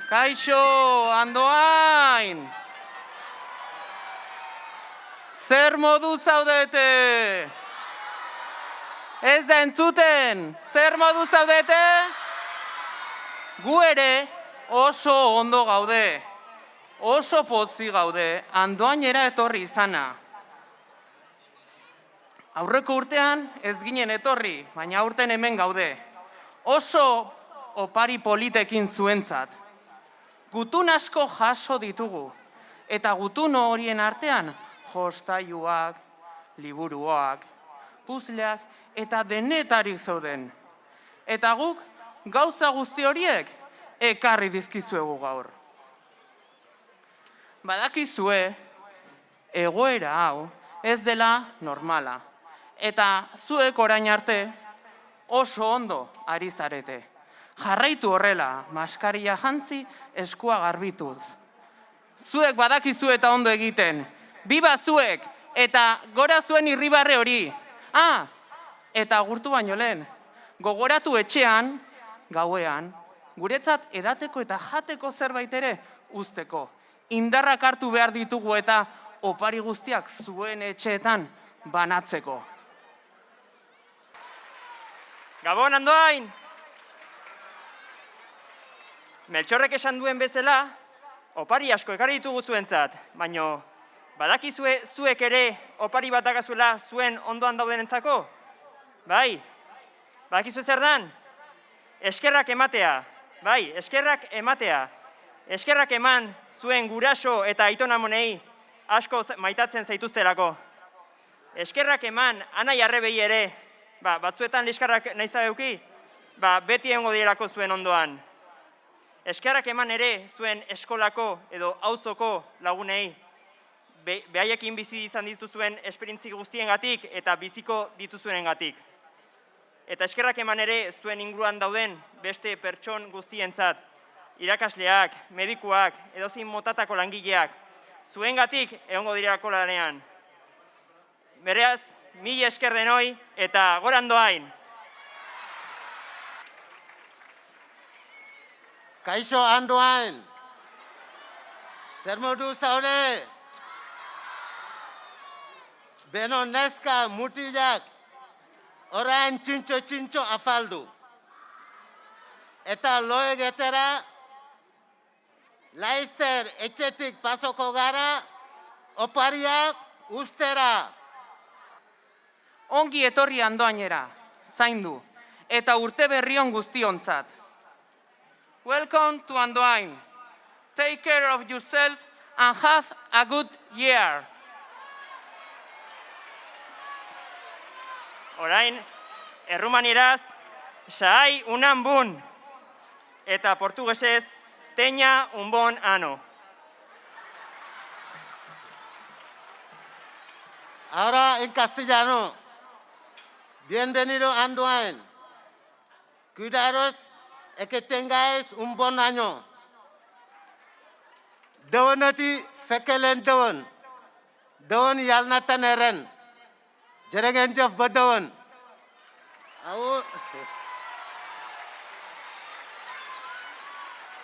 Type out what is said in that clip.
Kaixo, Andoain! Zer modu zaudete? Ez da entzuten, zer modu zaudete? Gu ere oso ondo gaude, oso pozik gaude, Andoainera etorri izana. Aurreko urtean ez ginen etorri, baina aurten hemen gaude. Oso opari politekin zuentzat. Gutun asko jaso ditugu, eta gutun horien artean jostailuak, liburuak, puzleak eta denetarik zeuden. Eta guk gauza guzti horiek ekarri dizkizuegu gaur. Badakizue, egoera hau ez dela normala. Eta zuek orain arte oso ondo ari zarete. Jarraitu horrela, maskaria jantzi, eskua garbituz. Zuek badakizu eta ondo egiten. Biba zuek eta gora zuen irribarre hori. Eta agurtu baino lehen, gogoratu etxean, gauean, guretzat edateko eta jateko zerbait ere uzteko. Indarrak hartu behar ditugu eta opari guztiak zuen etxeetan banatzeko. Gabon, Andoain! Meltxorrek esan duen bezala, opari asko ekarri ditugu zuentzat, baino badakizue zuek ere opari bat dakazuela zuen ondoan daudenentzako? Bai, badakizue zer dan? Eskerrak ematea, bai, eskerrak ematea. Eskerrak eman zuen guraso eta aitonamonei asko maitatzen zaituztelako. Eskerrak eman anai arrebei ere, batzuetan liskarrak nahi zabeuki, beti egongo direlako zuen ondoan. Eskerrak eman ere zuen eskolako edo auzoko lagunei, behaiekin bizi izan dituzuen esperientzi guztiengatik eta biziko dituzuengatik. Eta eskerrak eman ere zuen inguruan dauden beste pertson guztientzat, irakasleak, medikuak, edozein motatako langileak, zuengatik egongo direlako lanean. Beraz, mila esker denoi eta gora Andoain! Kaixo Andoain! Zer modu zaude? Beno neska mutilak orain txintxo afaldu. Eta loegetera, laizter etxetik pasoko gara, opariak ustera. Ongi etorri Andoainera, zaindu, eta urte berrion guztiontzat. Welcome to Andoain. Take care of yourself and have a good year. Orain, errumanieraz, saai unan bun. Eta portugesez, teña un bon ano. Ahora en castellano. Bienvenido Andoain. Cuidaros y que tengáis un buen año. Dewanati fekelen dewan. Dewan yalna taneren. Jere ngeen jëf ba dewan.